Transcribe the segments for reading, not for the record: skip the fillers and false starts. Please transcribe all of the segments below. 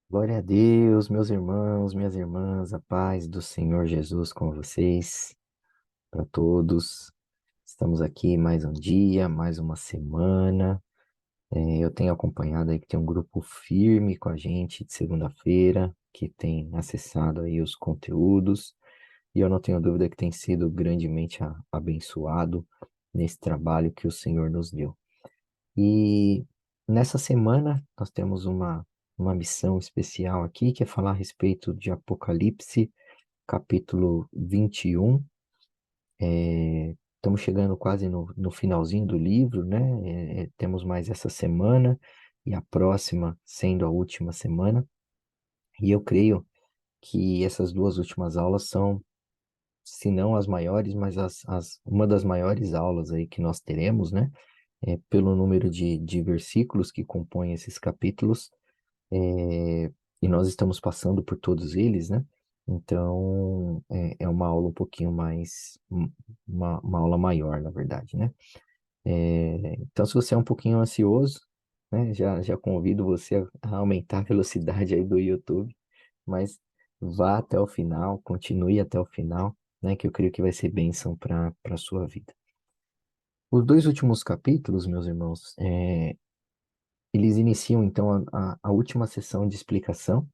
Glória a Deus, meus irmãos, minhas irmãs, a paz do Senhor Jesus com vocês, para todos. Estamos aqui mais um dia, mais uma semana. Eu tenho acompanhado aí que tem um grupo firme com a gente de segunda-feira, que tem acessado aí os conteúdos, e eu não tenho dúvida que tem sido grandemente abençoado nesse trabalho que o Senhor nos deu. E nessa semana nós temos uma missão especial aqui, que é falar a respeito de Apocalipse, capítulo 21. Estamos chegando quase no finalzinho do livro, né? Temos mais essa semana e a próxima sendo a última semana. E eu creio que essas duas últimas aulas são, se não as maiores, mas uma das maiores aulas aí que nós teremos, né? Pelo número de versículos que compõem esses capítulos, é, e nós estamos passando por todos eles, né? Então, é uma aula um pouquinho mais, uma aula maior, na verdade, né? Então, se você é um pouquinho ansioso, né, já convido você a aumentar a velocidade aí do YouTube, mas vá até o final, continue até o final, né, que eu creio que vai ser bênção para a sua vida. Os dois últimos capítulos, meus irmãos, eles iniciam então a última sessão de explicação,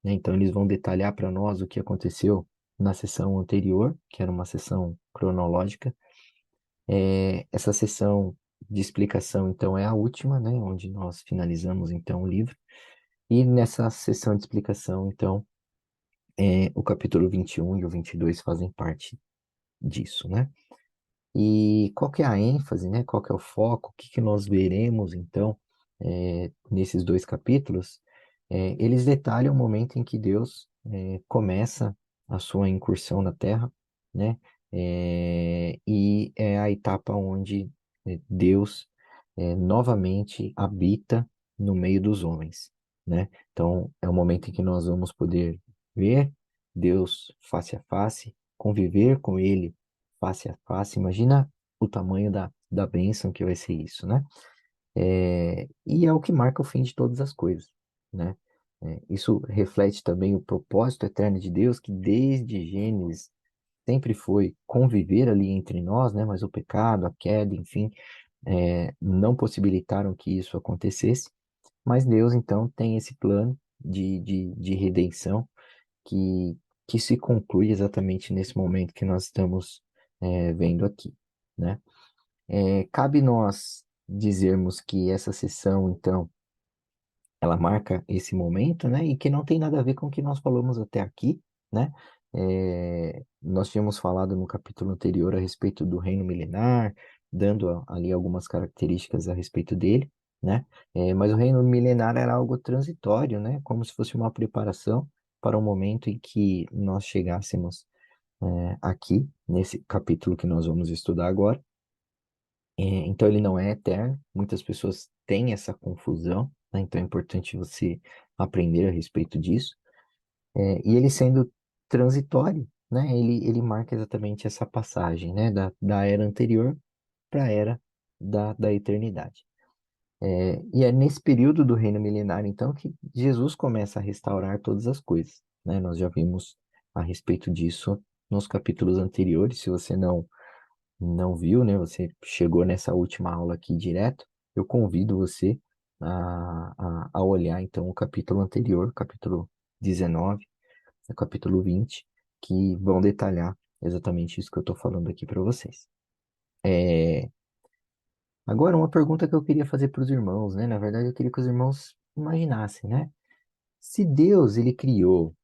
né? Então eles vão detalhar para nós o que aconteceu na sessão anterior, que era uma sessão cronológica. Essa sessão de explicação então é a última, né? Onde nós finalizamos então o livro. E nessa sessão de explicação, então, o capítulo 21 e o 22 fazem parte disso, né? E qual que é a ênfase, né? Qual que é o foco? O que que nós veremos, então, nesses dois capítulos? Eles detalham o momento em que Deus começa a sua incursão na Terra, né? E é a etapa onde Deus novamente habita no meio dos homens, né? Então, é o momento em que nós vamos poder ver Deus face a face, conviver com Ele face a face. Imagina o tamanho da bênção que vai ser isso, né? E é o que marca o fim de todas as coisas, né? Isso reflete também o propósito eterno de Deus, que desde Gênesis sempre foi conviver ali entre nós, né? Mas o pecado, a queda, enfim, não possibilitaram que isso acontecesse. Mas Deus, então, tem esse plano de redenção que, que se conclui exatamente nesse momento que nós estamos vendo aqui, né? Cabe nós dizermos que essa sessão, então, ela marca esse momento, né? E que não tem nada a ver com o que nós falamos até aqui, né? Nós tínhamos falado no capítulo anterior a respeito do reino milenar, dando ali algumas características a respeito dele, né? Mas o reino milenar era algo transitório, né? Como se fosse uma preparação para o momento em que nós chegássemos aqui, nesse capítulo que nós vamos estudar agora. Então ele não é eterno, muitas pessoas têm essa confusão, né? Então é importante você aprender a respeito disso. E ele sendo transitório, né? Ele marca exatamente essa passagem, né? Da era anterior para a era da eternidade. E é nesse período do reino milenário, então, que Jesus começa a restaurar todas as coisas, né? Nós já vimos a respeito disso nos capítulos anteriores. Se você não viu, né? Você chegou nessa última aula aqui direto, eu convido você a olhar então o capítulo anterior, capítulo 19, o capítulo 20, que vão detalhar exatamente isso que eu estou falando aqui para vocês. É, Agora, uma pergunta que eu queria fazer para os irmãos, né? Na verdade, eu queria que os irmãos imaginassem, né? Se Deus ele criou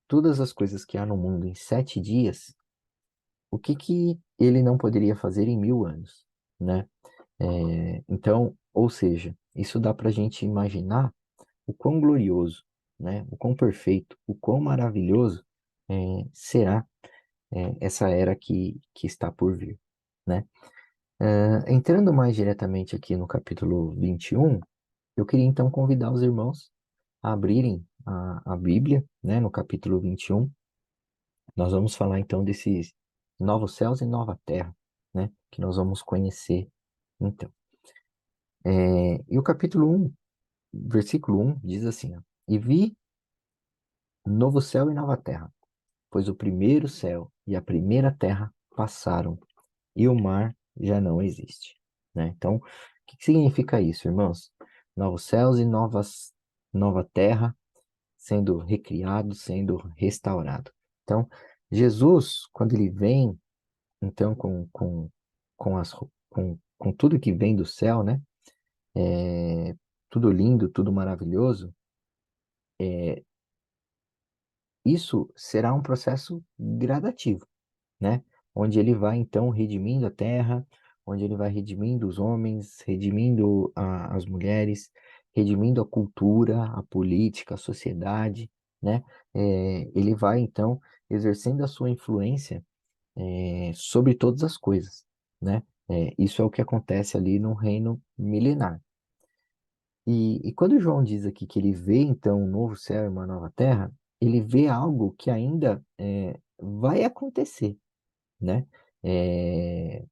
todas as coisas que há no mundo em 7 dias, o que que ele não poderia fazer em 1000 anos, né? Então, ou seja, isso dá para a gente imaginar o quão glorioso, né? O quão perfeito, o quão maravilhoso será essa era que está por vir, né? Entrando mais diretamente aqui no capítulo 21, eu queria então convidar os irmãos a abrirem a Bíblia, né? No capítulo 21, nós vamos falar então desses novos céus e nova terra, né? Que nós vamos conhecer então. E o capítulo 1, versículo 1 diz assim, ó, E vi novo céu e nova terra, pois o primeiro céu e a primeira terra passaram, e o mar já não existe. Né? Então, o que que significa isso, irmãos? Novos céus e nova terra sendo recriado, sendo restaurado. Então, Jesus, quando ele vem, então, com tudo que vem do céu, né? Tudo lindo, tudo maravilhoso, isso será um processo gradativo, né? Onde ele vai, então, redimindo a terra, onde ele vai redimindo os homens, redimindo as mulheres, redimindo a cultura, a política, a sociedade, né? Ele vai, então, exercendo a sua influência, sobre todas as coisas, né? Isso é o que acontece ali no reino milenar. E quando João diz aqui que ele vê, então, um novo céu e uma nova terra, ele vê algo que ainda vai acontecer, né? É,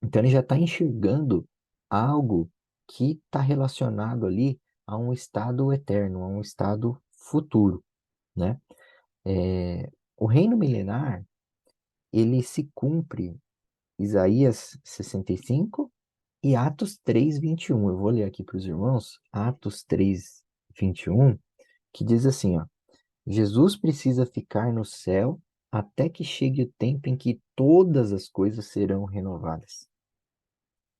então ele já está enxergando algo que está relacionado ali a um estado eterno, a um estado futuro, né? O reino milenar, ele se cumpre Isaías 65 e Atos 3:21. Eu vou ler aqui para os irmãos, Atos 3:21, que diz assim, ó: Jesus precisa ficar no céu até que chegue o tempo em que todas as coisas serão renovadas.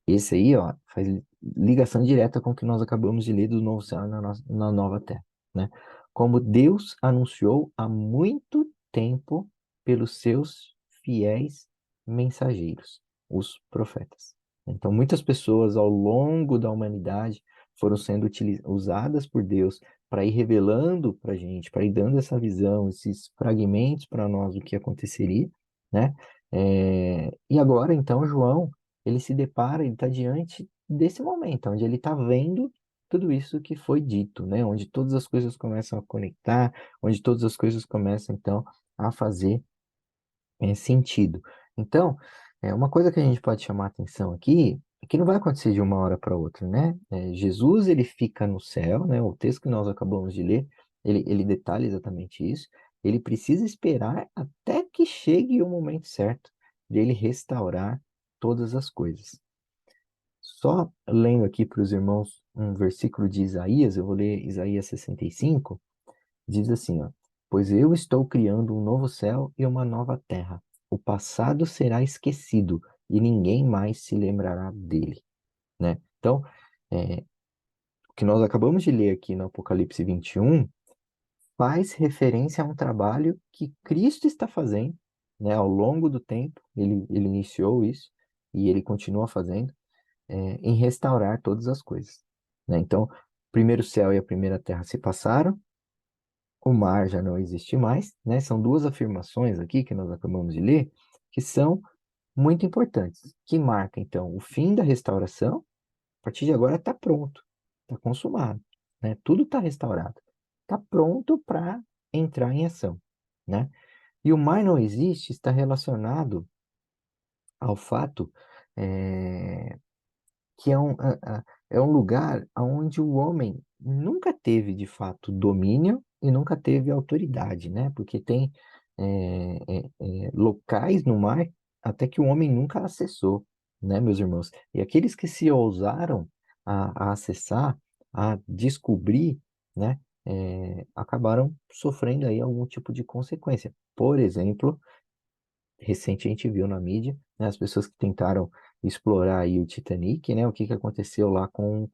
Esse aí, ó, faz ligação direta com o que nós acabamos de ler do novo céu e na nova terra, né? Como Deus anunciou há muito tempo pelos seus fiéis mensageiros, os profetas. Então, muitas pessoas ao longo da humanidade foram sendo usadas por Deus para ir revelando para a gente, para ir dando essa visão, esses fragmentos para nós do que aconteceria, né? E agora, então, João ele se depara, ele está diante desse momento, onde ele está vendo tudo isso que foi dito, né? Onde todas as coisas começam a conectar, onde todas as coisas começam, então, a fazer sentido. Então, uma coisa que a gente pode chamar a atenção aqui é que não vai acontecer de uma hora para outra, né? Jesus, ele fica no céu, né? O texto que nós acabamos de ler, ele detalha exatamente isso. Ele precisa esperar até que chegue o momento certo de ele restaurar todas as coisas. Só lendo aqui para os irmãos um versículo de Isaías, eu vou ler Isaías 65, diz assim, ó: Pois eu estou criando um novo céu e uma nova terra. O passado será esquecido e ninguém mais se lembrará dele, né? Então, o que nós acabamos de ler aqui no Apocalipse 21 faz referência a um trabalho que Cristo está fazendo, né? Ao longo do tempo, ele iniciou isso e ele continua fazendo, em restaurar todas as coisas, né? Então, o primeiro céu e a primeira terra se passaram, o mar já não existe mais, né? São duas afirmações aqui que nós acabamos de ler, que são muito importantes, que marca, então, o fim da restauração. A partir de agora está pronto, está consumado, né? Tudo está restaurado, está pronto para entrar em ação, né? E o mar não existe está relacionado ao fato que é um lugar onde o homem nunca teve, de fato, domínio e nunca teve autoridade, né? Porque tem locais no mar até que o homem nunca acessou, né, meus irmãos? E aqueles que se ousaram a acessar, a descobrir, né, acabaram sofrendo aí algum tipo de consequência. Por exemplo, recente a gente viu na mídia, né, as pessoas que tentaram explorar aí o Titanic, né, o que que aconteceu lá com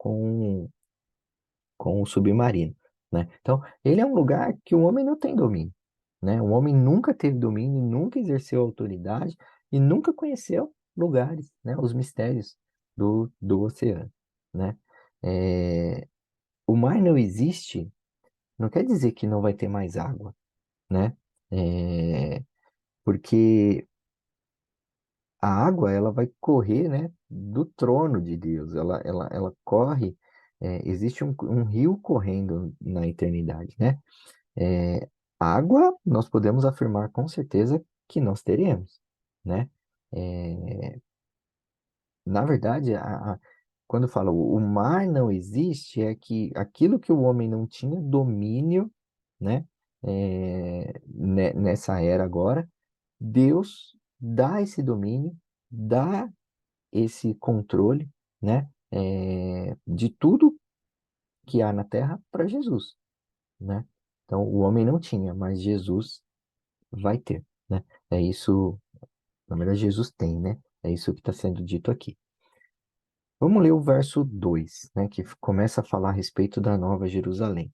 o submarino, né? Então, ele é um lugar que o homem não tem domínio, né? O homem nunca teve domínio, nunca exerceu autoridade e nunca conheceu lugares, né, os mistérios do oceano, né? É, o mar não existe, não quer dizer que não vai ter mais água, né? É, porque a água ela vai correr, né, do trono de Deus. Ela corre. Existe um rio correndo na eternidade, né? Água, nós podemos afirmar com certeza que nós teremos, né? É, na verdade, quando fala o mar não existe, é que aquilo que o homem não tinha domínio, né? Nessa era agora, Deus dá esse domínio, dá esse controle, né? De tudo que há na Terra para Jesus, né? Então, o homem não tinha, mas Jesus vai ter, né? É isso, na verdade, Jesus tem, né? É isso que está sendo dito aqui. Vamos ler o verso 2, né? Que começa a falar a respeito da Nova Jerusalém.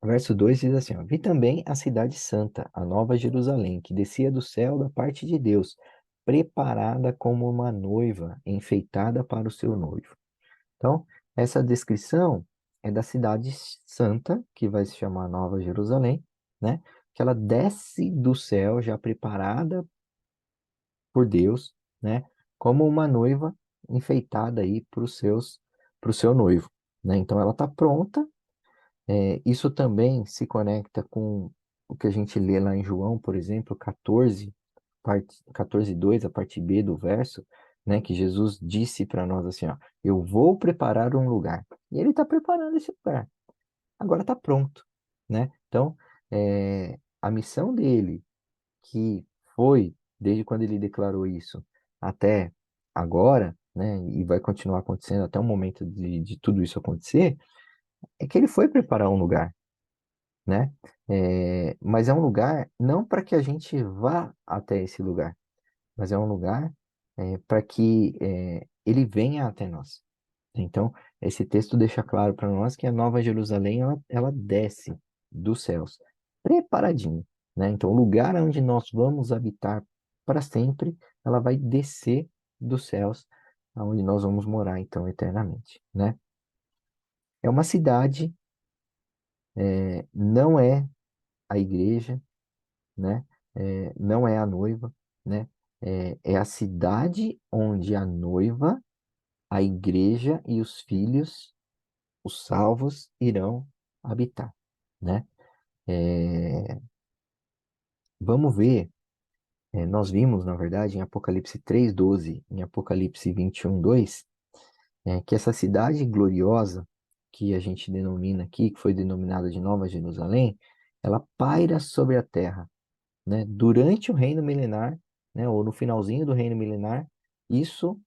O verso 2 diz assim, ó, vi também a cidade santa, a Nova Jerusalém, que descia do céu da parte de Deus, preparada como uma noiva, enfeitada para o seu noivo. Então, essa descrição é da cidade santa, que vai se chamar Nova Jerusalém, né? Que ela desce do céu já preparada por Deus, né? Como uma noiva enfeitada aí para o seu noivo, né? Então, ela está pronta. Isso também se conecta com o que a gente lê lá em João, por exemplo, 14, 14:2, a parte B do verso, né, que Jesus disse para nós assim, ó, eu vou preparar um lugar. E ele está preparando esse lugar. Agora está pronto, né? Então, a missão dele, que foi desde quando ele declarou isso até agora, né, e vai continuar acontecendo até o momento de tudo isso acontecer, é que ele foi preparar um lugar, né? Mas é um lugar não para que a gente vá até esse lugar, mas é um lugar para que ele venha até nós. Então, esse texto deixa claro para nós que a Nova Jerusalém ela desce dos céus, preparadinho, né? Então, o lugar onde nós vamos habitar para sempre, ela vai descer dos céus, aonde nós vamos morar então eternamente, né? É uma cidade, não é a igreja, né? Não é a noiva, né? É a cidade onde a noiva, a igreja e os filhos, os salvos, irão habitar, né? É, vamos ver, nós vimos, na verdade, em Apocalipse 3:12, em Apocalipse 21:2, que essa cidade gloriosa, que a gente denomina aqui, que foi denominada de Nova Jerusalém, ela paira sobre a terra, né? Durante o reino milenar, né? Ou no finalzinho do reino milenar, isso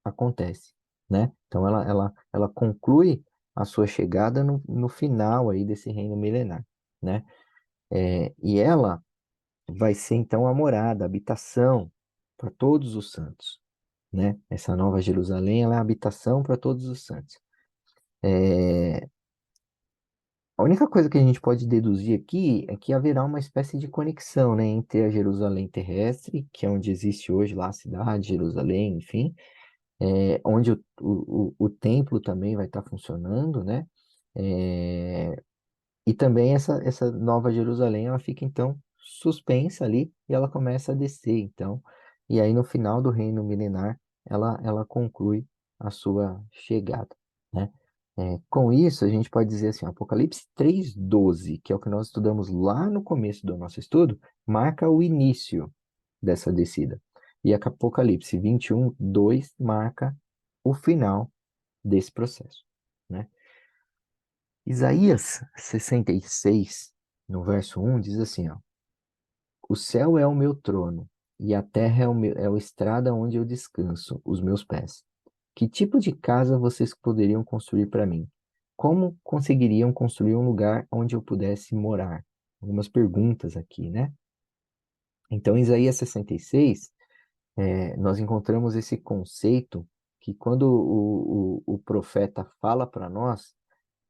acontece, né? Então ela conclui a sua chegada no final aí desse reino milenar, né? E ela vai ser então a morada, a habitação para todos os santos, né? Essa nova Jerusalém, ela é a habitação para todos os santos. É, A única coisa que a gente pode deduzir aqui é que haverá uma espécie de conexão, né, entre a Jerusalém terrestre, que é onde existe hoje lá a cidade, Jerusalém, enfim, onde o templo também vai estar funcionando, né? É, e também essa Nova Jerusalém, ela fica então suspensa ali e ela começa a descer, então. E aí no final do reino milenar, ela conclui a sua chegada, né? Com isso, a gente pode dizer assim, Apocalipse 3:12, que é o que nós estudamos lá no começo do nosso estudo, marca o início dessa descida. E Apocalipse 21:2 marca o final desse processo, né? Isaías 66, no verso 1, diz assim, ó, o céu é o meu trono, e a terra é a estrada onde eu descanso os meus pés. Que tipo de casa vocês poderiam construir para mim? Como conseguiriam construir um lugar onde eu pudesse morar? Algumas perguntas aqui, né? Então, em Isaías 66, nós encontramos esse conceito que quando o profeta fala para nós,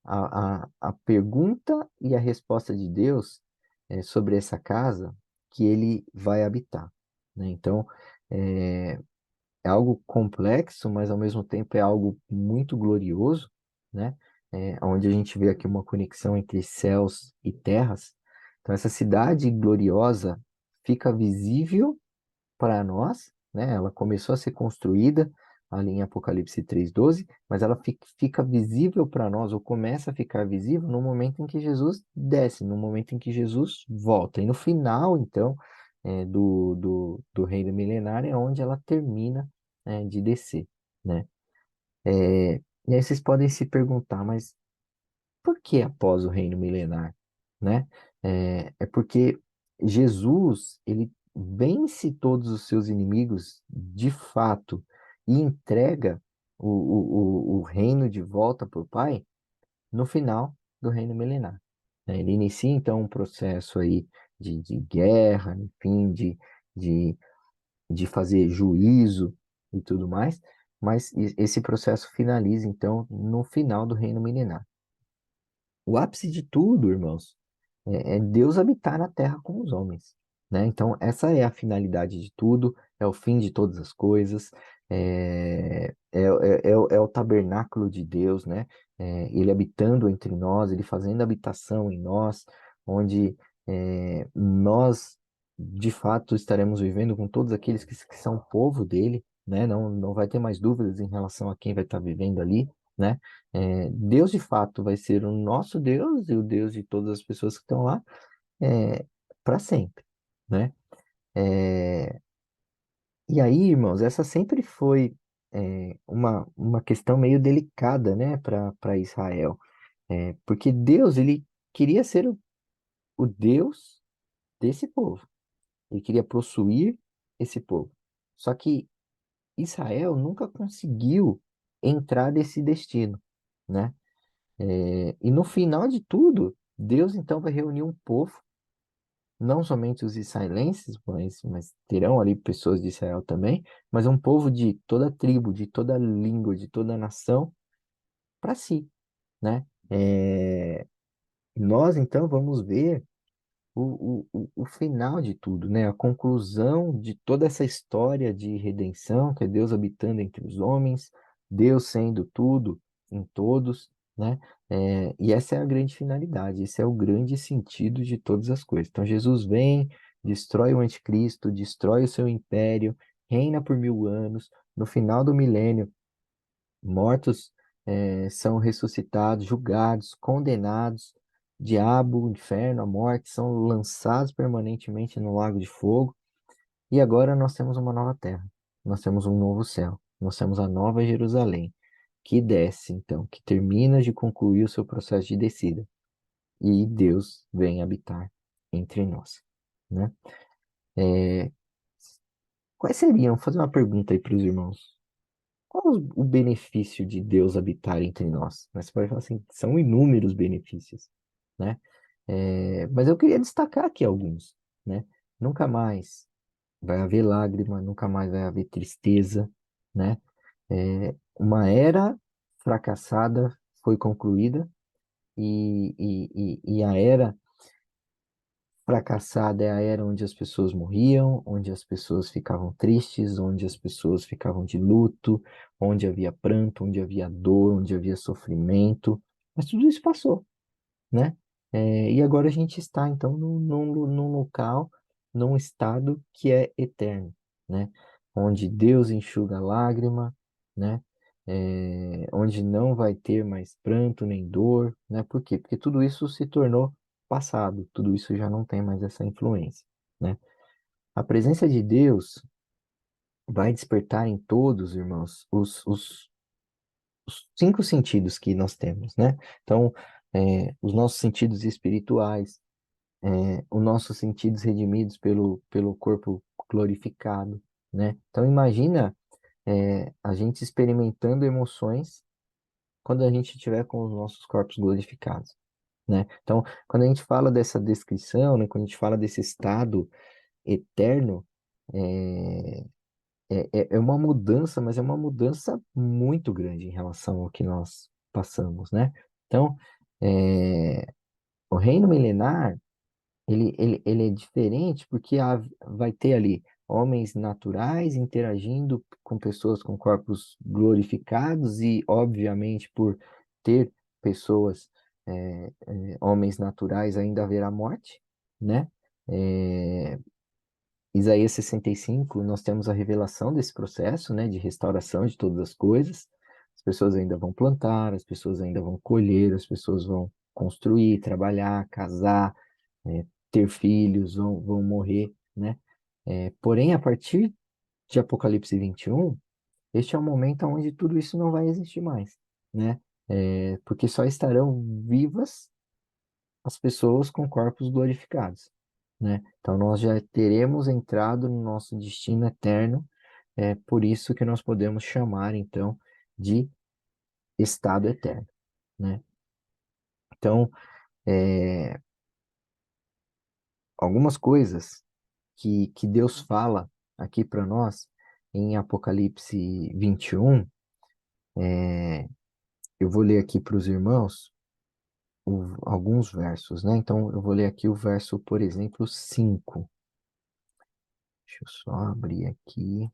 a pergunta e a resposta de Deus sobre essa casa que ele vai habitar, né? Então, é, é algo complexo, mas ao mesmo tempo é algo muito glorioso, né? Onde a gente vê aqui uma conexão entre céus e terras. Então, essa cidade gloriosa fica visível para nós, né? Ela começou a ser construída ali em Apocalipse 3:12, mas ela fica visível para nós, ou começa a ficar visível no momento em que Jesus desce, no momento em que Jesus volta. E no final, então, do reino milenar é onde ela termina, de descer, né? É, e aí vocês podem se perguntar, mas por que após o reino milenar, né? É porque Jesus, ele vence todos os seus inimigos de fato e entrega o reino de volta para o Pai no final do reino milenar, né? Ele inicia então um processo aí de guerra, enfim, de, de fazer juízo e tudo mais, mas esse processo finaliza então no final do reino milenar. O ápice de tudo, irmãos, é Deus habitar na terra com os homens, né? Então, essa é a finalidade de tudo, é o fim de todas as coisas, é o tabernáculo de Deus, né? Ele habitando entre nós, ele fazendo habitação em nós, onde nós, de fato, estaremos vivendo com todos aqueles que são povo dele, né? Não vai ter mais dúvidas em relação a quem vai estar vivendo ali, né? Deus de fato vai ser o nosso Deus e o Deus de todas as pessoas que estão lá para sempre, né? É, e aí, irmãos, essa sempre foi uma questão meio delicada, né, para Israel, porque Deus ele queria ser o Deus desse povo, ele queria possuir esse povo, só que Israel nunca conseguiu entrar nesse destino, né? E no final de tudo, Deus então vai reunir um povo, não somente os israelenses, mas terão ali pessoas de Israel também, mas um povo de toda tribo, de toda língua, de toda nação, para si, né? Nós então vamos ver o final de tudo, né? A conclusão de toda essa história de redenção, que é Deus habitando entre os homens, Deus sendo tudo em todos, né? E essa é a grande finalidade, esse é o grande sentido de todas as coisas. Então, Jesus vem, destrói o anticristo, destrói o seu império, reina por 1000 anos, no final do milênio, mortos são ressuscitados, julgados, condenados, diabo, inferno, a morte são lançados permanentemente no lago de fogo. E agora nós temos uma nova terra, nós temos um novo céu, nós temos a nova Jerusalém, que desce, então, que termina de concluir o seu processo de descida. E Deus vem habitar entre nós, né? É, quais seriam, vou fazer uma pergunta aí para os irmãos. Qual o benefício de Deus habitar entre nós? Mas você pode falar assim, são inúmeros benefícios, né? Mas eu queria destacar aqui alguns, né? Nunca mais vai haver lágrima, nunca mais vai haver tristeza, né? Uma era fracassada foi concluída e a era fracassada é a era onde as pessoas morriam, onde as pessoas ficavam tristes, onde as pessoas ficavam de luto, onde havia pranto, onde havia dor, onde havia sofrimento. Mas tudo isso passou, né? E agora a gente está, então, num local, num estado que é eterno, né? Onde Deus enxuga a lágrima, né? Onde não vai ter mais pranto nem dor, né? Por quê? Porque tudo isso se tornou passado, tudo isso já não tem mais essa influência, né? A presença de Deus vai despertar em todos, irmãos, os 5 sentidos que nós temos, né? Então, os nossos sentidos espirituais, os nossos sentidos redimidos pelo corpo glorificado, né? Então, imagina, a gente experimentando emoções quando a gente estiver com os nossos corpos glorificados, né? Então, quando a gente fala dessa descrição, né, quando a gente fala desse estado eterno, é, é uma mudança, mas é uma mudança muito grande em relação ao que nós passamos, né? Então, é, o reino milenar, ele é diferente porque vai ter ali homens naturais interagindo com pessoas com corpos glorificados e, obviamente, por ter pessoas, homens naturais, ainda haverá morte, né? É, Isaías 65, nós temos a revelação desse processo, né, de restauração de todas as coisas. As pessoas ainda vão plantar, as pessoas ainda vão colher, as pessoas vão construir, trabalhar, casar, ter filhos, vão morrer, né? Porém, a partir de Apocalipse 21, este é o momento onde tudo isso não vai existir mais, né? Porque só estarão vivas as pessoas com corpos glorificados, né? Então nós já teremos entrado no nosso destino eterno, é por isso que nós podemos chamar então de estado eterno, né? Então, é, algumas coisas que Deus fala aqui para nós em Apocalipse 21, eu vou ler aqui para os irmãos alguns versos, né? Então, eu vou ler aqui o verso, por exemplo, 5. Deixa eu só abrir aqui.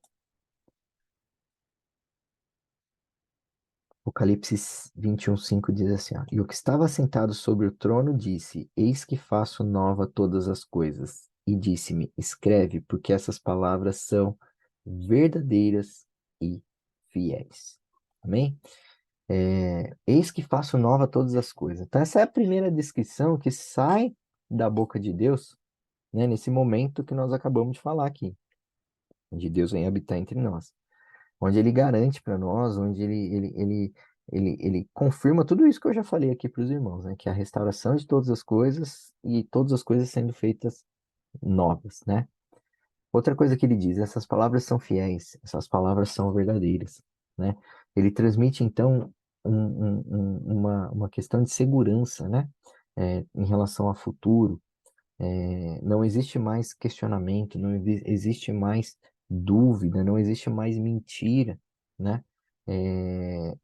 Apocalipse 21:5 diz assim, ó, e o que estava sentado sobre o trono disse, eis que faço nova todas as coisas. E disse-me, escreve, porque essas palavras são verdadeiras e fiéis. Amém? Eis que faço nova todas as coisas. Então, essa é a primeira descrição que sai da boca de Deus, né, nesse momento que nós acabamos de falar aqui, onde Deus vem habitar entre nós, onde Ele garante para nós, onde ele confirma tudo isso que eu já falei aqui para os irmãos, né, que é a restauração de todas as coisas e todas as coisas sendo feitas novas, né? Outra coisa que ele diz, essas palavras são fiéis, essas palavras são verdadeiras, né? Ele transmite, então, uma questão de segurança, né? Em relação ao futuro. Não existe mais questionamento, não existe mais dúvida, não existe mais mentira, né?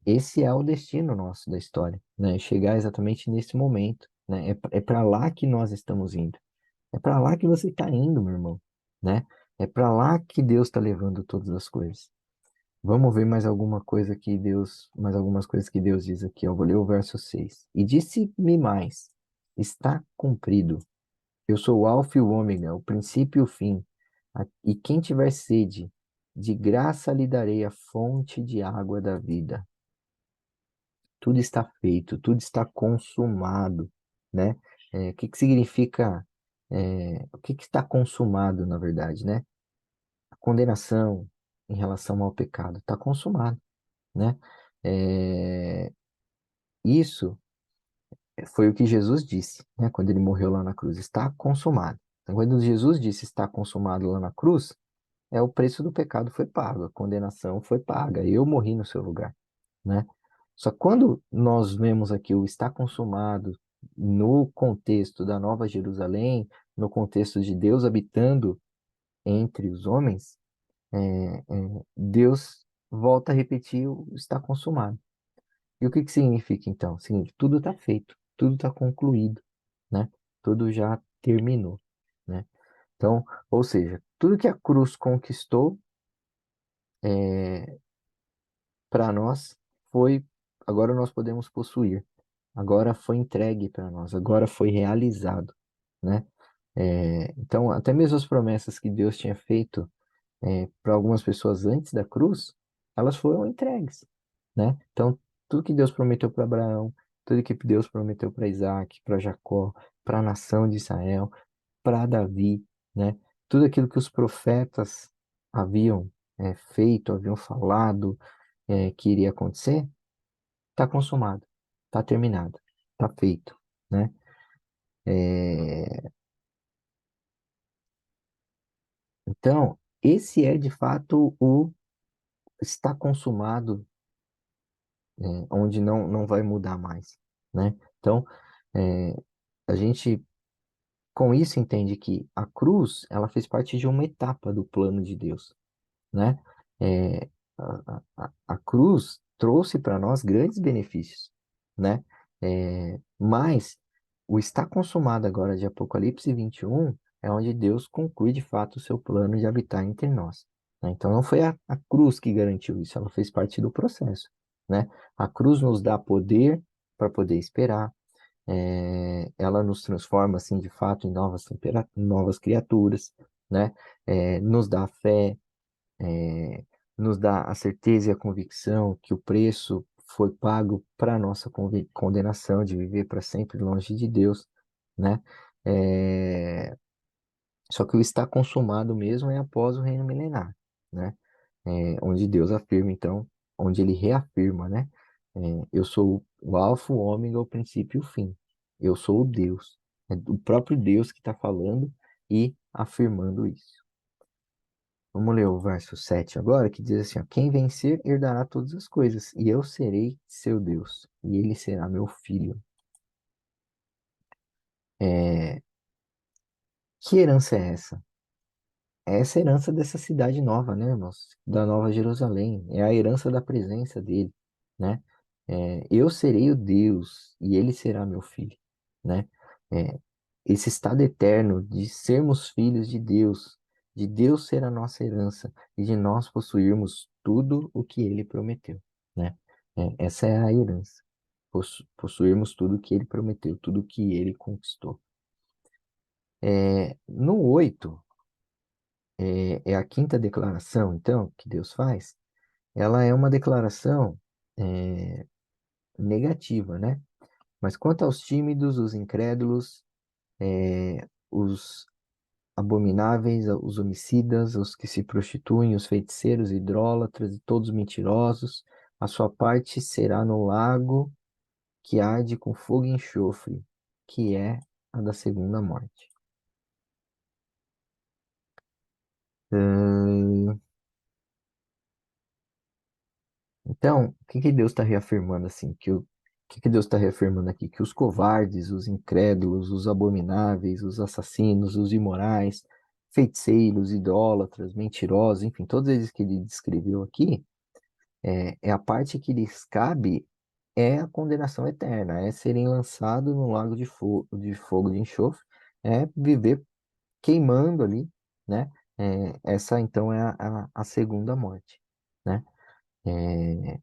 Esse é o destino nosso da história, né? Chegar exatamente nesse momento, né? É para lá que nós estamos indo. É para lá que você está indo, meu irmão, né? É para lá que Deus está levando todas as coisas. Vamos ver mais alguma coisa que Deus, mais algumas coisas que Deus diz aqui. Eu vou ler o verso 6. E disse-me mais: está cumprido. Eu sou o Alfa e o Ômega, o princípio e o fim. E quem tiver sede, de graça lhe darei a fonte de água da vida. Tudo está feito, tudo está consumado, né? O que que significa, o que que está consumado, na verdade, né? A condenação em relação ao pecado está consumado, né? É, isso foi o que Jesus disse, né? Quando ele morreu lá na cruz, está consumado. Então, quando Jesus disse está consumado lá na cruz, o preço do pecado foi pago, a condenação foi paga, eu morri no seu lugar, né? Só que quando nós vemos aqui o está consumado no contexto da Nova Jerusalém, no contexto de Deus habitando entre os homens, Deus volta a repetir o está consumado. E o que que significa então? Significa tudo está feito, tudo está concluído, né? Tudo já terminou, né? Então, ou seja, tudo que a cruz conquistou para nós foi, agora nós podemos possuir, agora foi entregue para nós, agora foi realizado, né? Então, até mesmo as promessas que Deus tinha feito para algumas pessoas antes da cruz, elas foram entregues, né? Então, tudo que Deus prometeu para Abraão, tudo que Deus prometeu para Isaac, para Jacó, para a nação de Israel, para Davi, né? Tudo aquilo que os profetas haviam feito, haviam falado, que iria acontecer, está consumado, está terminado, está feito, né? É, Então, esse é de fato o está consumado, onde não vai mudar mais, né? Então, é, a gente com isso entende que a cruz, ela fez parte de uma etapa do plano de Deus, né? É, a cruz trouxe para nós grandes benefícios, né? Mas o está consumado agora de Apocalipse 21 é onde Deus conclui de fato o seu plano de habitar entre nós, né? Então não foi a cruz que garantiu isso, ela fez parte do processo, né? A cruz nos dá poder para poder esperar, ela nos transforma, assim, de fato, em novas criaturas, né? Nos dá fé, é, nos dá a certeza e a convicção que o preço foi pago para a nossa condenação de viver para sempre longe de Deus, né? É, Só que o estar consumado mesmo é após o reino milenar, né? onde Deus afirma, então, onde ele reafirma, né? Eu sou o alfa, o ômega, o princípio e o fim. Eu sou o Deus. É o próprio Deus que está falando e afirmando isso. Vamos ler o verso 7 agora, que diz assim, ó, quem vencer herdará todas as coisas, e eu serei seu Deus, e ele será meu filho. É, que herança é essa? É essa herança dessa cidade nova, né, irmãos? Da Nova Jerusalém. É a herança da presença dele, né? Eu serei o Deus e ele será meu filho, né? É, esse estado eterno de sermos filhos de Deus ser a nossa herança e de nós possuirmos tudo o que ele prometeu, né? Essa é a herança. Possuirmos tudo o que ele prometeu, tudo o que ele conquistou. No 8 é a quinta declaração, então, que Deus faz. Ela é uma declaração é, negativa, né? Mas quanto aos tímidos, os incrédulos, os abomináveis, os homicidas, os que se prostituem, os feiticeiros, idólatras e todos mentirosos, a sua parte será no lago que arde com fogo e enxofre, que é a da segunda morte. Hum, Então, o que que Deus está reafirmando assim? Que Deus está reafirmando aqui? Que os covardes, os incrédulos, os abomináveis, os assassinos, os imorais, feiticeiros, idólatras, mentirosos, enfim, todos eles que ele descreveu aqui, é a parte que lhes cabe é a condenação eterna, é serem lançados no lago de fogo de enxofre, é viver queimando ali, né? Essa então é a segunda morte, né? É,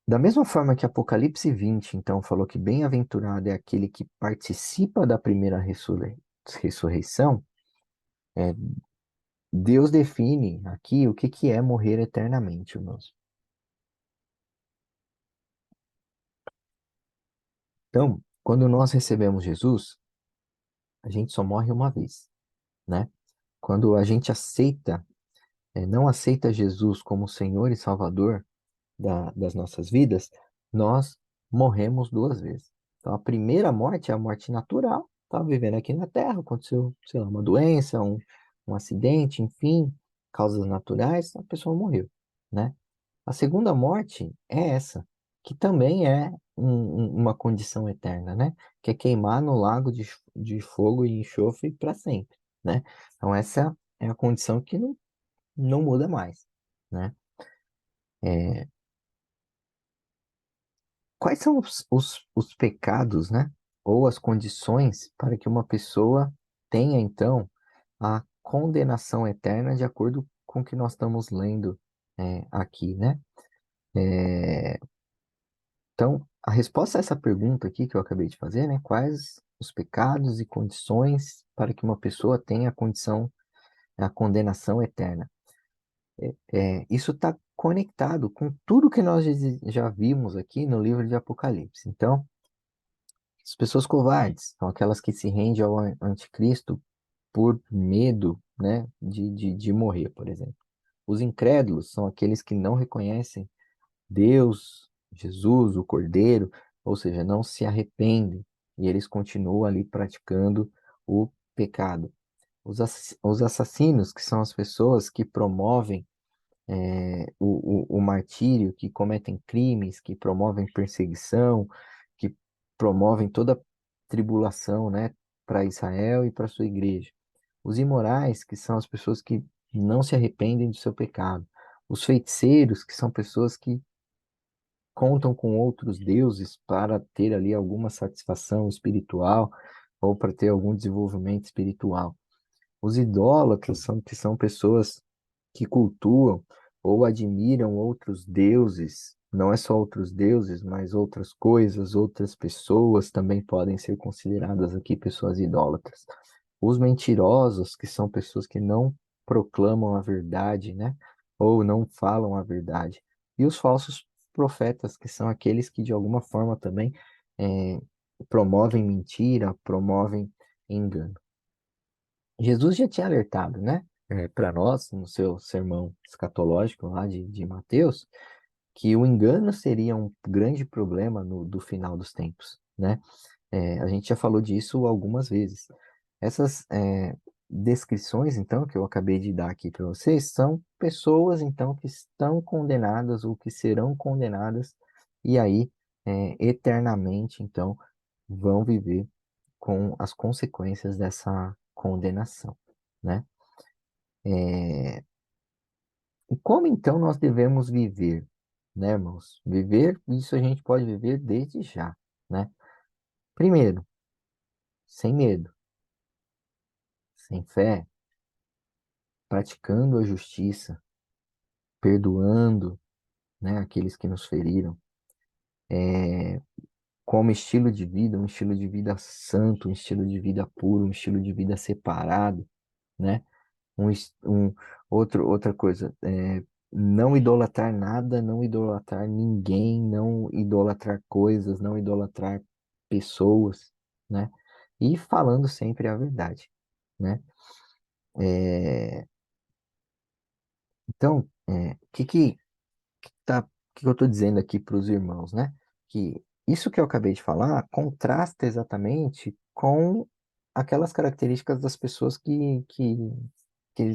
Da mesma forma que Apocalipse 20, então, falou que bem-aventurado é aquele que participa da primeira ressurreição, é, Deus define aqui o que que é morrer eternamente, irmãos. Então, quando nós recebemos Jesus, a gente só morre uma vez, né? Quando a gente não aceita Jesus como Senhor e Salvador das nossas vidas, nós morremos duas vezes. Então, a primeira morte é a morte natural. Estava vivendo aqui na Terra, aconteceu, sei lá, uma doença, um acidente, enfim, causas naturais, a pessoa morreu, né? A segunda morte é essa, que também é uma condição eterna, né? Que é queimar no lago de fogo e enxofre para sempre, né? Então, essa é a condição que não muda mais, né? É, Quais são os pecados, né? Ou as condições para que uma pessoa tenha, então, a condenação eterna, de acordo com o que nós estamos lendo aqui, né? É, então, a resposta a essa pergunta aqui que eu acabei de fazer, né? Quais os pecados e condições para que uma pessoa tenha a condição, a condenação eterna? Isso está conectado com tudo que nós já vimos aqui no livro de Apocalipse. Então, as pessoas covardes são aquelas que se rendem ao anticristo por medo, né, de morrer, por exemplo. Os incrédulos são aqueles que não reconhecem Deus, Jesus, o Cordeiro, ou seja, não se arrependem e eles continuam ali praticando o pecado. Os assassinos, que são as pessoas que promovem o martírio, que cometem crimes, que promovem perseguição, que promovem toda tribulação, né, para Israel e para sua igreja. Os imorais, que são as pessoas que não se arrependem do seu pecado. Os feiticeiros, que são pessoas que contam com outros deuses para ter ali alguma satisfação espiritual ou para ter algum desenvolvimento espiritual. Os idólatras que são pessoas que cultuam ou admiram outros deuses, não é só outros deuses, mas outras coisas, outras pessoas também podem ser consideradas aqui pessoas idólatras. Os mentirosos, que são pessoas que não proclamam a verdade, né? Ou não falam a verdade. E os falsos profetas, que são aqueles que de alguma forma também eh, promovem mentira, promovem engano. Jesus já tinha alertado, né? para nós, no seu sermão escatológico lá de Mateus, que o engano seria um grande problema do final dos tempos, né? A gente já falou disso algumas vezes. Essas descrições, então, que eu acabei de dar aqui para vocês, são pessoas, então, que estão condenadas ou que serão condenadas e aí, eternamente, então, vão viver com as consequências dessa condenação, né? E como, então, nós devemos viver, né, irmãos? Viver, isso a gente pode viver desde já, né? Primeiro, sem medo, sem fé, praticando a justiça, perdoando, né, aqueles que nos feriram, como estilo de vida, um estilo de vida santo, um estilo de vida puro, um estilo de vida separado, né? Outra coisa, não idolatrar nada, não idolatrar ninguém, não idolatrar coisas, não idolatrar pessoas, né? E falando sempre a verdade, né? É, então, que eu estou dizendo aqui para os irmãos, né? Que isso que eu acabei de falar contrasta exatamente com aquelas características das pessoas que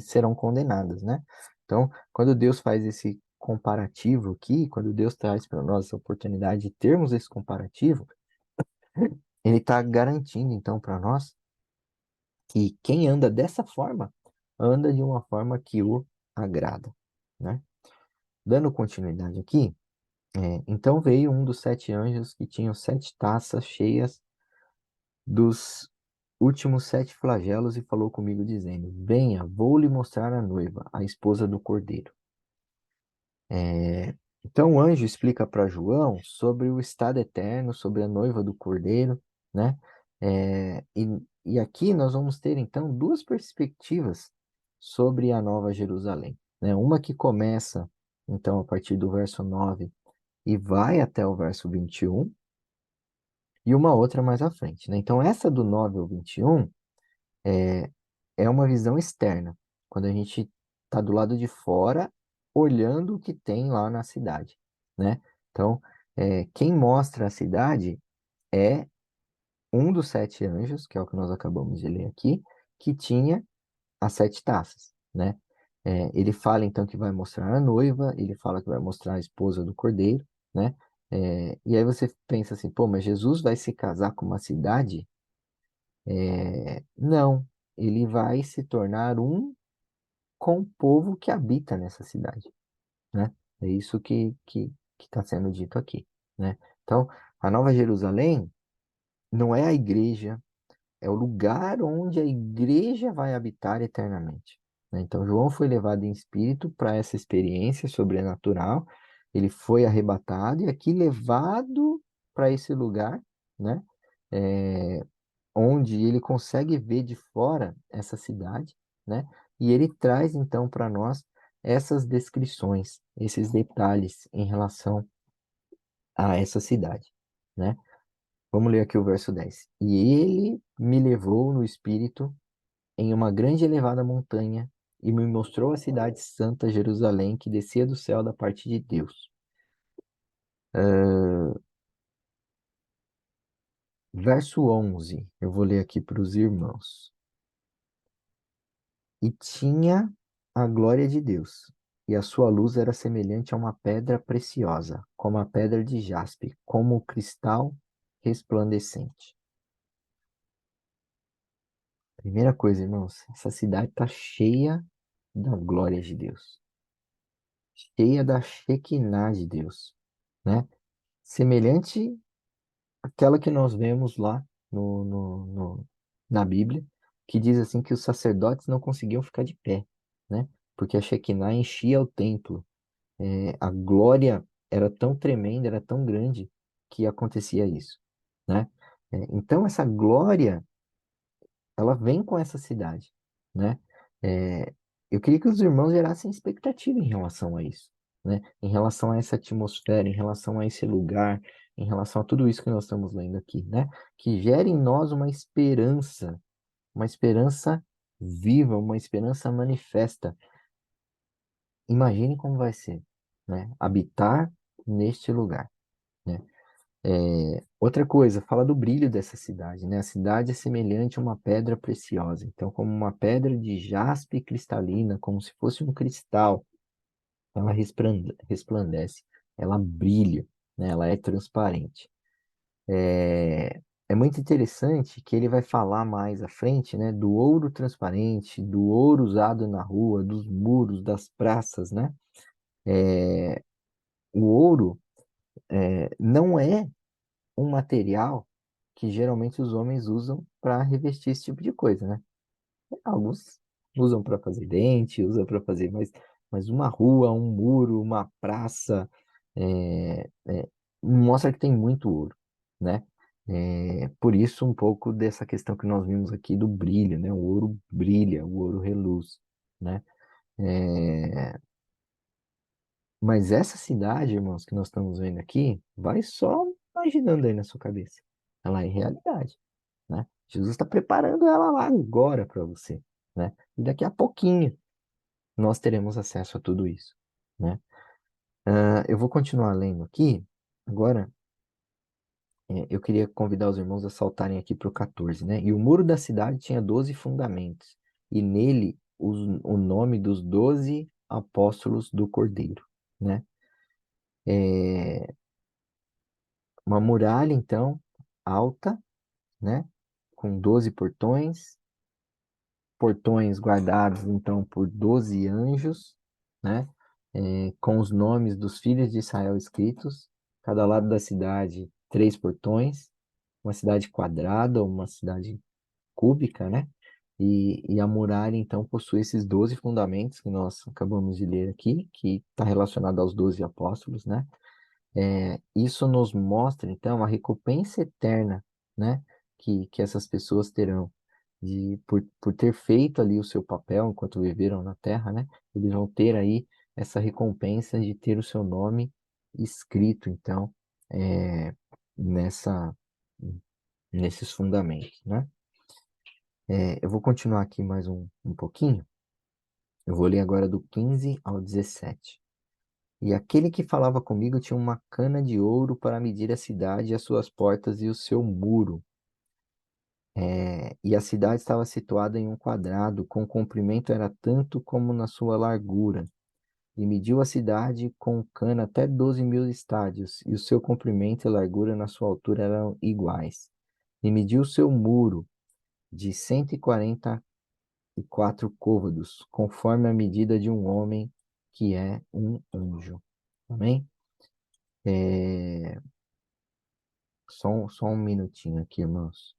serão condenadas, né? Então, quando Deus faz esse comparativo aqui, quando Deus traz para nós essa oportunidade de termos esse comparativo, Ele está garantindo, então, para nós que quem anda dessa forma, anda de uma forma que o agrada, né? Dando continuidade aqui, então veio um dos 7 anjos que tinham 7 taças cheias dos últimos 7 flagelos e falou comigo, dizendo: Venha, vou lhe mostrar a noiva, a esposa do cordeiro. Então o anjo explica para João sobre o estado eterno, sobre a noiva do cordeiro, né? E aqui nós vamos ter então duas perspectivas sobre a Nova Jerusalém, né? Uma que começa então a partir do verso 9 e vai até o verso 21, e uma outra mais à frente, né? Então, essa do 9 ao 21 é, é uma visão externa, quando a gente está do lado de fora, olhando o que tem lá na cidade, né? Então, quem mostra a cidade é um dos 7 anjos, que é o que nós acabamos de ler aqui, que tinha as 7 taças, né? Ele fala então que vai mostrar a noiva, ele fala que vai mostrar a esposa do cordeiro, né? E aí você pensa assim, pô, mas Jesus vai se casar com uma cidade? Não, ele vai se tornar um com o povo que habita nessa cidade, né? É isso que está sendo dito aqui, né? Então, a Nova Jerusalém não é a igreja, é o lugar onde a igreja vai habitar eternamente, né? Então, João foi levado em espírito para essa experiência sobrenatural, ele foi arrebatado e aqui levado para esse lugar, né? É, onde ele consegue ver de fora essa cidade, né? E ele traz então para nós essas descrições, esses detalhes em relação a essa cidade, né? Vamos ler aqui o verso 10. E ele me levou no espírito em uma grande e elevada montanha e me mostrou a cidade santa Jerusalém que descia do céu da parte de Deus. Verso 11, eu vou ler aqui para os irmãos. E tinha a glória de Deus, e a sua luz era semelhante a uma pedra preciosa, como a pedra de jaspe, como o cristal resplandecente. Primeira coisa, irmãos, essa cidade está cheia da glória de Deus, cheia da Shekinah de Deus, né? Semelhante àquela que nós vemos lá na Bíblia, que diz assim que os sacerdotes não conseguiam ficar de pé, né? Porque a Shekinah enchia o templo. A glória era tão tremenda, era tão grande que acontecia isso, né? Então essa glória, ela vem com essa cidade, né? É, eu queria que os irmãos gerassem expectativa em relação a isso, né? Em relação a essa atmosfera, em relação a esse lugar, em relação a tudo isso que nós estamos lendo aqui, né? Que gere em nós uma esperança viva, uma esperança manifesta. Imagine como vai ser, né? Habitar neste lugar, né? Outra coisa, fala do brilho dessa cidade, né? A cidade é semelhante a uma pedra preciosa. Então, como uma pedra de jaspe cristalina, como se fosse um cristal, ela resplandece, ela brilha, né? Ela é transparente. É muito interessante que ele vai falar mais à frente, né? Do ouro transparente, do ouro usado na rua, dos muros, das praças, né? O ouro não é um material que geralmente os homens usam para revestir esse tipo de coisa, né? Alguns usam para fazer dente, usam para fazer, mas uma rua, um muro, uma praça, mostra que tem muito ouro, né? Por isso, um pouco dessa questão que nós vimos aqui do brilho, né? O ouro brilha, o ouro reluz, né? É, mas essa cidade, irmãos, que nós estamos vendo aqui, vai só imaginando aí na sua cabeça. Ela é realidade, né? Jesus está preparando ela lá agora para você, né? E daqui a pouquinho nós teremos acesso a tudo isso, né? Eu vou continuar lendo aqui. Agora, eu queria convidar os irmãos a saltarem aqui para o 14, né? E o muro da cidade tinha 12 fundamentos, e nele o nome dos 12 apóstolos do Cordeiro, né? É, uma muralha, então, alta, né? Com 12 portões, portões guardados, então, por 12 anjos, né? Com os nomes dos filhos de Israel escritos, cada lado da cidade, três portões, uma cidade quadrada, uma cidade cúbica, né? E a muralha, então, possui esses 12 fundamentos que nós acabamos de ler aqui, que está relacionado aos 12 apóstolos, né? Isso nos mostra, então, a recompensa eterna, né, que essas pessoas terão por ter feito ali o seu papel enquanto viveram na Terra, né? Eles vão ter aí essa recompensa de ter o seu nome escrito, então, é, nessa, nesses fundamentos, né? Eu vou continuar aqui mais um pouquinho. Eu vou ler agora do 15 ao 17. E aquele que falava comigo tinha uma cana de ouro para medir a cidade, as suas portas e o seu muro. E a cidade estava situada em um quadrado, com o comprimento era tanto como na sua largura. E mediu a cidade com cana até 12.000 estádios, e o seu comprimento e largura na sua altura eram iguais. E mediu o seu muro de 144 côvados, conforme a medida de um homem que é um anjo. Amém? É, só um minutinho aqui, irmãos.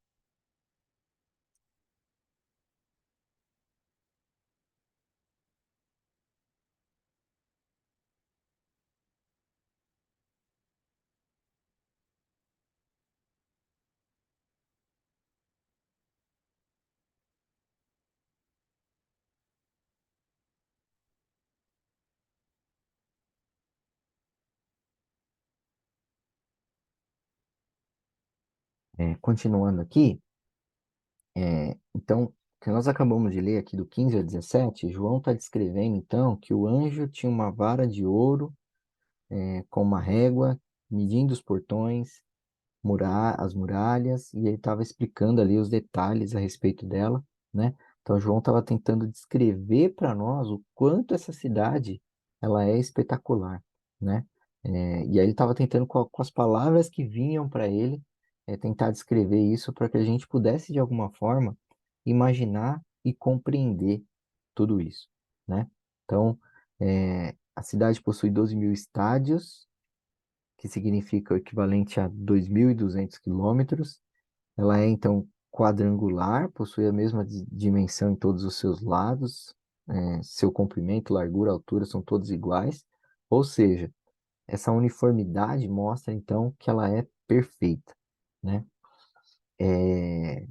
Continuando aqui, então, o que nós acabamos de ler aqui do 15 ao 17, João está descrevendo, então, que o anjo tinha uma vara de ouro, com uma régua, medindo os portões, as muralhas, e ele estava explicando ali os detalhes a respeito dela, né? Então, João estava tentando descrever para nós o quanto essa cidade ela é espetacular, né? E aí ele estava tentando, com as palavras que vinham para ele, tentar descrever isso para que a gente pudesse, de alguma forma, imaginar e compreender tudo isso, né? Então, a cidade possui 12.000 estádios, que significa o equivalente a 2.200 quilômetros. Ela é, então, quadrangular, possui a mesma dimensão em todos os seus lados, seu comprimento, largura, altura são todos iguais. Ou seja, essa uniformidade mostra, então, que ela é perfeita, né? É,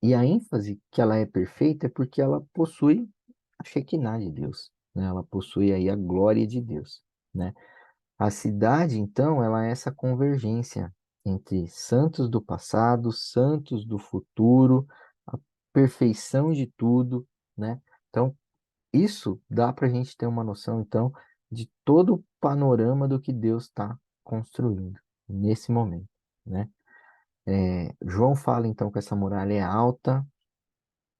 E a ênfase que ela é perfeita é porque ela possui a Shekinah de Deus, né? Ela possui aí a glória de Deus, né? A cidade, então, ela é essa convergência entre santos do passado, santos do futuro, perfeição de tudo, né? Então, isso dá para a gente ter uma noção, então, de todo o panorama do que Deus está construindo nesse momento, né? João fala, então, que essa muralha é alta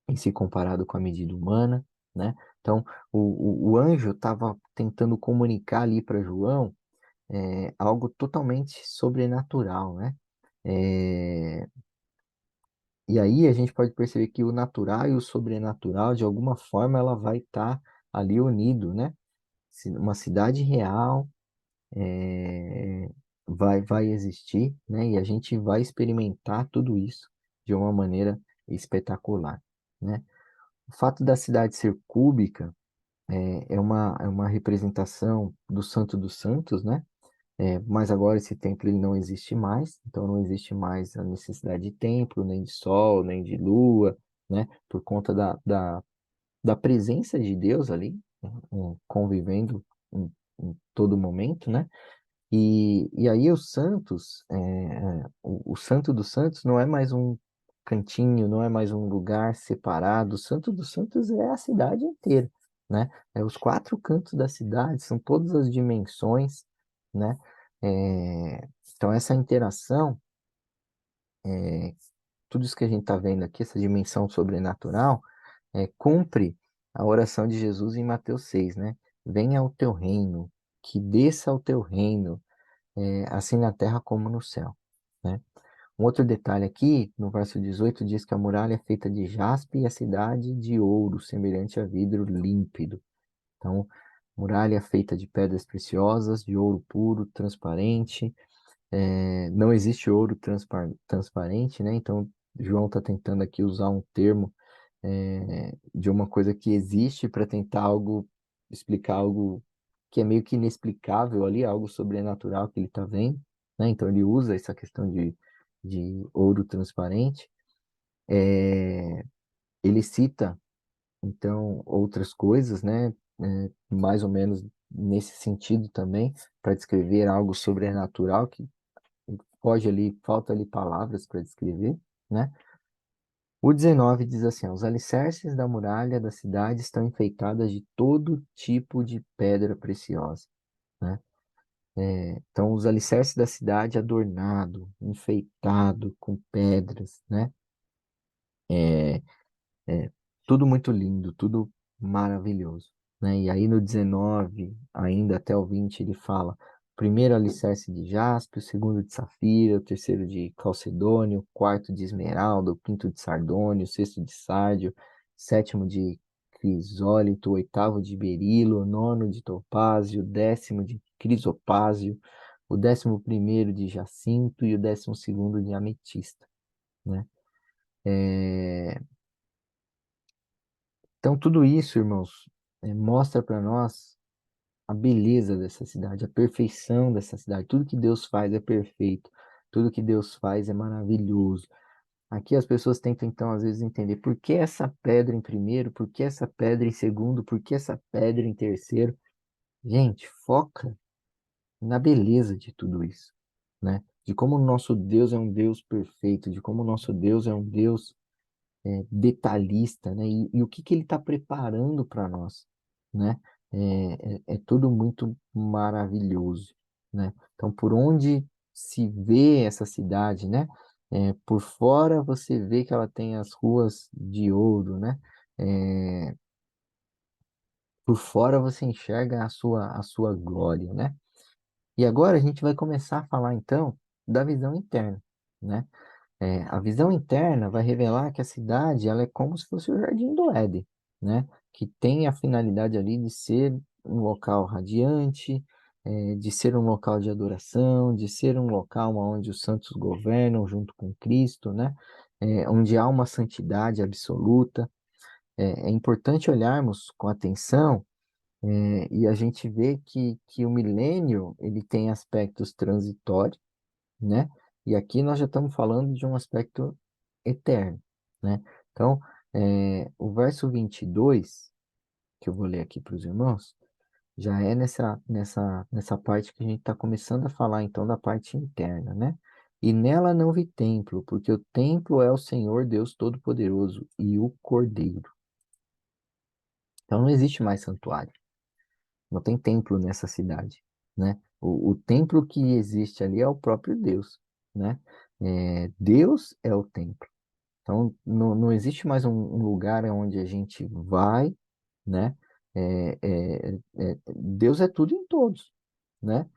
em se comparado com a medida humana, né? Então, o anjo estava tentando comunicar ali para João algo totalmente sobrenatural, né? É, e aí a gente pode perceber que o natural e o sobrenatural, de alguma forma, ela vai estar ali unido, né? Uma cidade real é, vai existir, né? E a gente vai experimentar tudo isso de uma maneira espetacular, né? O fato da cidade ser cúbica é uma representação do Santo dos Santos, né? Mas agora esse templo ele não existe mais, então não existe mais a necessidade de templo, nem de sol, nem de lua, né? Por conta da presença de Deus ali, convivendo em todo momento, né? E aí os santos, o Santo dos Santos não é mais um cantinho, não é mais um lugar separado. O Santo dos Santos é a cidade inteira, né? É os quatro cantos da cidade, são todas as dimensões, né? Então essa interação, tudo isso que a gente está vendo aqui, essa dimensão sobrenatural, cumpre a oração de Jesus em Mateus 6, né? Venha ao teu reino, que desça ao teu reino assim na terra como no céu, né? Um outro detalhe aqui, no verso 18, diz que a muralha é feita de jaspe e a cidade de ouro, semelhante a vidro límpido. Então, muralha é feita de pedras preciosas, de ouro puro, transparente. Não existe ouro transparente, né? Então, João está tentando aqui usar um termo de uma coisa que existe para tentar explicar algo que é meio que inexplicável ali, algo sobrenatural que ele está vendo, né? Então ele usa essa questão de ouro transparente. Ele cita, então, outras coisas, né? Mais ou menos nesse sentido também, para descrever algo sobrenatural que foge ali, falta ali palavras para descrever, né? O 19 diz assim: ó, os alicerces da muralha da cidade estão enfeitadas de todo tipo de pedra preciosa, né? Então, os alicerces da cidade adornado, enfeitado com pedras, né? É, é, tudo muito lindo, tudo maravilhoso, né? E aí no 19, ainda até o 20, ele fala: primeiro alicerce de jaspe, o segundo de safira, o terceiro de calcedônio, o quarto de esmeralda, o quinto de sardônio, o sexto de sárdio, sétimo de crisólito, o oitavo de berilo, o nono de topázio, o décimo de crisopázio, o 11º de jacinto e o 12º de ametista, né? É, Então, tudo isso, irmãos, mostra para nós a beleza dessa cidade, a perfeição dessa cidade. Tudo que Deus faz é perfeito, tudo que Deus faz é maravilhoso. Aqui as pessoas tentam, então, às vezes, entender por que essa pedra em primeiro, por que essa pedra em segundo, por que essa pedra em terceiro. Gente, foca na beleza de tudo isso, né? De como o nosso Deus é um Deus perfeito, de como o nosso Deus é um Deus detalhista, né? E o que que ele está preparando para nós, né? É tudo muito maravilhoso, né? Então, por onde se vê essa cidade, né? Por fora você vê que ela tem as ruas de ouro, né? É, por fora você enxerga a sua glória, né? E agora a gente vai começar a falar então da visão interna, né? A visão interna vai revelar que a cidade ela é como se fosse o Jardim do Éden, né? Que tem a finalidade ali de ser um local radiante, de ser um local de adoração, de ser um local onde os santos governam junto com Cristo, né? Onde há uma santidade absoluta. É importante olharmos com atenção, e a gente vê que o milênio ele tem aspectos transitórios, né? E aqui nós já estamos falando de um aspecto eterno, né? Então, o verso 22 que eu vou ler aqui para os irmãos, já é nessa parte que a gente está começando a falar, então, da parte interna, né? e nela não vi templo, porque o templo é o Senhor Deus Todo-Poderoso e o Cordeiro. Então não existe mais santuário, não tem templo nessa cidade, né? O templo que existe ali é o próprio Deus, né? Deus é o templo. Então, não existe mais um lugar onde a gente vai, né? Deus é tudo em todos, né?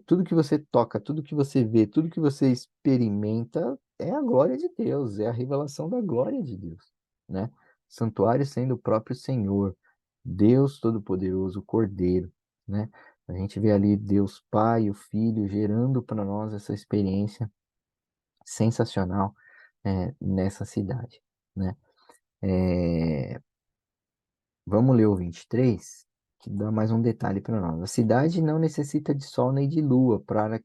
Tudo que você toca, tudo que você vê, tudo que você experimenta é a glória de Deus, é a revelação da glória de Deus, né? Santuário sendo o próprio Senhor, Deus Todo-Poderoso, o Cordeiro, né? A gente vê ali Deus Pai, o Filho, gerando para nós essa experiência sensacional nessa cidade, né? É, Vamos ler o 23, que dá mais um detalhe para nós. A cidade não necessita de sol nem de lua para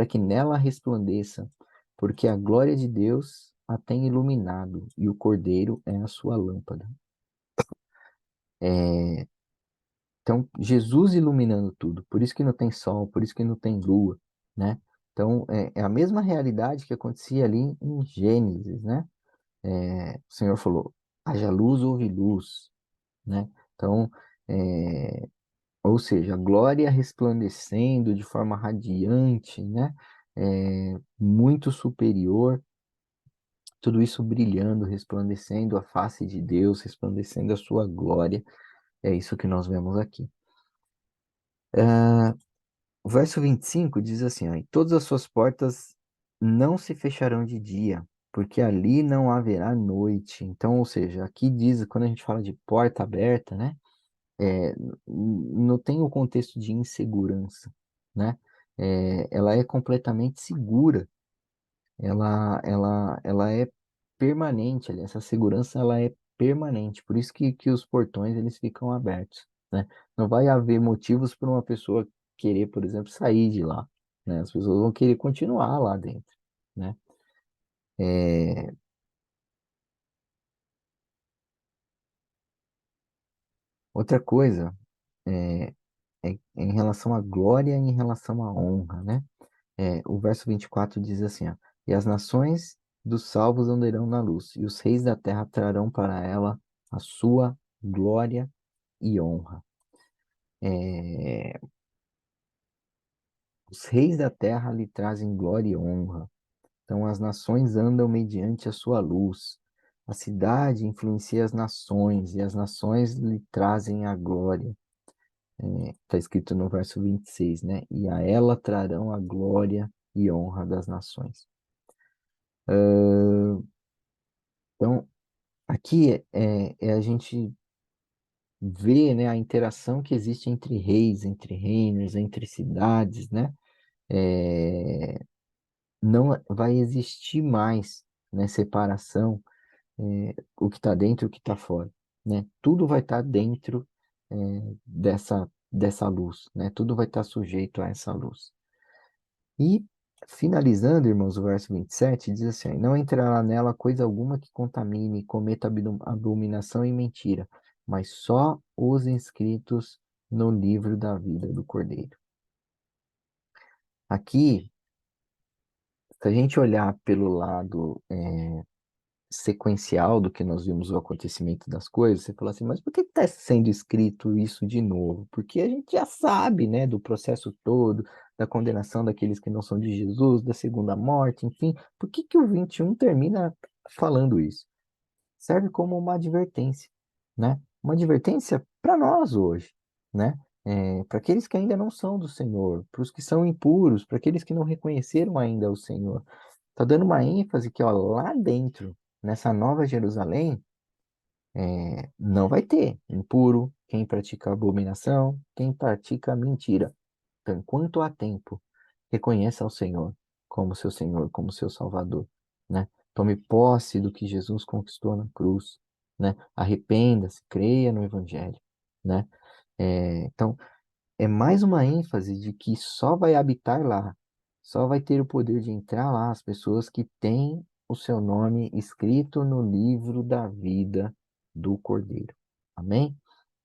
que nela resplandeça, porque a glória de Deus a tem iluminado e o Cordeiro é a sua lâmpada. É, Então, Jesus iluminando tudo, por isso que não tem sol, por isso que não tem lua, né? Então, é a mesma realidade que acontecia ali em Gênesis, né? O Senhor falou, haja luz, houve luz, né? Então, é, ou seja, a glória resplandecendo de forma radiante, né? Muito superior, tudo isso brilhando, resplandecendo a face de Deus, resplandecendo a sua glória. É isso que nós vemos aqui. O verso 25 diz assim, ó, e todas as suas portas não se fecharão de dia, porque ali não haverá noite. Então, ou seja, aqui diz, quando a gente fala de porta aberta, né? Não tem o contexto de insegurança, né? Ela é completamente segura, ela é permanente, essa segurança ela é permanente, por isso que os portões eles ficam abertos, né? Não vai haver motivos para uma pessoa querer, por exemplo, sair de lá, né? As pessoas vão querer continuar lá dentro, né? É, Outra coisa é em relação à glória e em relação à honra, né? O verso 24 diz assim, ó, e as nações dos salvos andarão na luz, e os reis da terra trarão para ela a sua glória e honra. É, os reis da terra lhe trazem glória e honra. Então as nações andam mediante a sua luz. A cidade influencia as nações, e as nações lhe trazem a glória. Está escrito no verso 26, né? E a ela trarão a glória e honra das nações. Então, aqui é a gente vê, né, a interação que existe entre reis, entre reinos, entre cidades, né? É, não vai existir mais, né, separação, o que está dentro e o que está fora, né? Tudo vai estar dentro, dessa luz, né? Tudo vai estar sujeito a essa luz. E, finalizando, irmãos, o verso 27 diz assim: não entrará nela coisa alguma que contamine, cometa abominação e mentira, mas só os inscritos no livro da vida do Cordeiro. Aqui, se a gente olhar pelo lado sequencial do que nós vimos o acontecimento das coisas, você fala assim, mas por que está sendo escrito isso de novo? Porque a gente já sabe, né, do processo todo, da condenação daqueles que não são de Jesus, da segunda morte, enfim, por que que o 21 termina falando isso? Serve como uma advertência, né? Uma advertência para nós hoje, né? Para aqueles que ainda não são do Senhor, para os que são impuros, para aqueles que não reconheceram ainda o Senhor. Está dando uma ênfase que, ó, lá dentro, nessa nova Jerusalém, não vai ter impuro, quem pratica abominação, quem pratica mentira. Então, enquanto há tempo, reconheça ao Senhor como seu Senhor, como seu Salvador, né? Tome posse do que Jesus conquistou na cruz, né? Arrependa-se, creia no Evangelho, né? Então, é mais uma ênfase de que só vai habitar lá, só vai ter o poder de entrar lá as pessoas que têm o seu nome escrito no livro da vida do Cordeiro. Amém?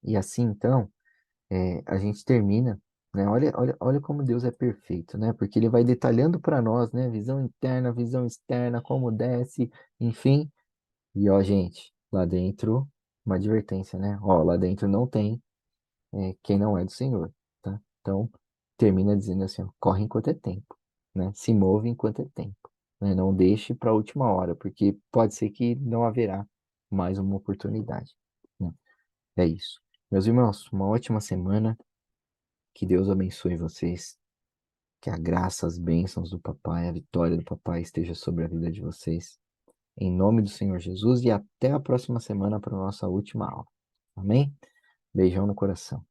E assim, então, a gente termina, né? Olha como Deus é perfeito, né? Porque ele vai detalhando para nós, né? Visão interna, visão externa, como desce, enfim. E ó, gente, lá dentro, uma advertência, né? Ó, lá dentro não tem quem não é do Senhor, tá? Então, termina dizendo assim, ó, corre enquanto é tempo, né? Se move enquanto é tempo, né? Não deixe para a última hora, porque pode ser que não haverá mais uma oportunidade, né? É isso. Meus irmãos, uma ótima semana. Que Deus abençoe vocês. Que a graça, as bênçãos do Papai, a vitória do Papai esteja sobre a vida de vocês. Em nome do Senhor Jesus e até a próxima semana para a nossa última aula. Amém? Beijão no coração.